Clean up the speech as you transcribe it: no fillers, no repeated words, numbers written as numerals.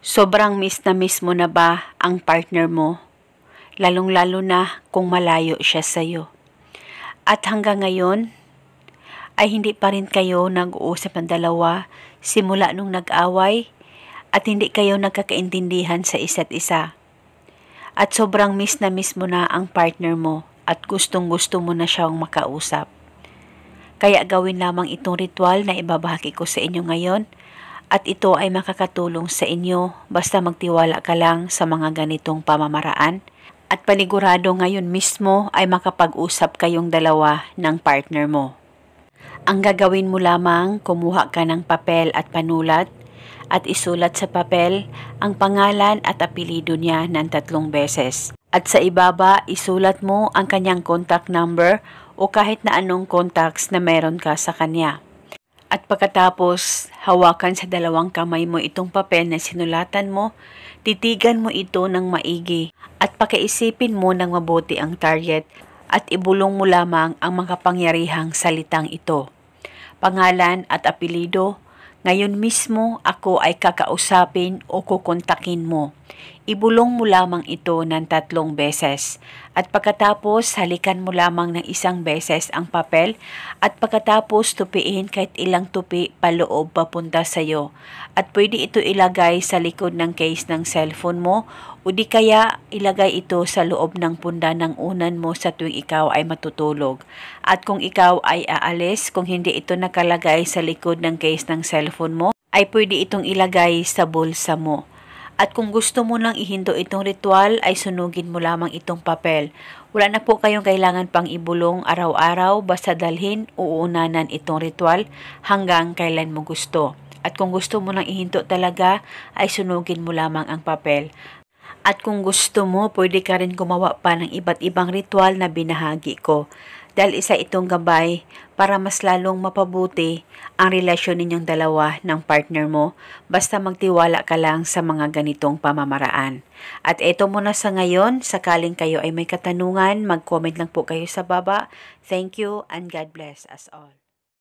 Sobrang miss mo na ba ang partner mo? Lalong-lalo na kung malayo siya sa'yo. At hanggang ngayon, ay hindi pa rin kayo nag-uusap ng dalawa simula nung nag-away at hindi kayo nagkakaintindihan sa isa't isa. At sobrang miss mo na ang partner mo at gustong-gusto mo na siyang makausap. Kaya gawin lamang itong ritual na ibabahagi ko sa inyo ngayon. At ito ay makakatulong sa inyo basta magtiwala ka lang sa mga ganitong pamamaraan. At panigurado ngayon mismo ay makapag-usap kayong dalawa ng partner mo. Ang gagawin mo lamang, kumuha ka ng papel at panulat at isulat sa papel ang pangalan at apelyido niya ng 3 beses. At sa ibaba, isulat mo ang kanyang contact number o kahit na anong contacts na meron ka sa kanya. At pagkatapos, hawakan sa 2 kamay mo itong papel na sinulatan mo, titigan mo ito ng maigi at pakiisipin mo ng mabuti ang target at ibulong mo lamang ang makapangyarihang salitang ito. Pangalan at apelyido, ngayon mismo ako ay kakausapin o kukontakin mo. Ibulong mo lamang ito ng 3 beses at pagkatapos halikan mo lamang ng 1 beses ang papel at pagkatapos tupiin kahit ilang tupi paloob papunta sa iyo. At pwede ito ilagay sa likod ng case ng cellphone mo o di kaya ilagay ito sa loob ng punda ng unan mo sa tuwing ikaw ay matutulog. At kung ikaw ay aalis, kung hindi ito nakalagay sa likod ng case ng cellphone mo, ay pwede itong ilagay sa bulsa mo. At kung gusto mo nang ihinto itong ritual, ay sunugin mo lamang itong papel. Wala na po kayong kailangan pang ibulong araw-araw, basta dalhin o uunanan itong ritual hanggang kailan mo gusto. At kung gusto mo nang ihinto talaga, ay sunugin mo lamang ang papel. At kung gusto mo, pwede ka rin gumawa pa ng iba't ibang ritual na binahagi ko. Dahil isa itong gabay para mas lalong mapabuti ang relasyon ninyong dalawa ng partner mo basta magtiwala ka lang sa mga ganitong pamamaraan. At eto muna sa ngayon, sakaling kayo ay may katanungan, mag-comment lang po kayo sa baba. Thank you and God bless us all.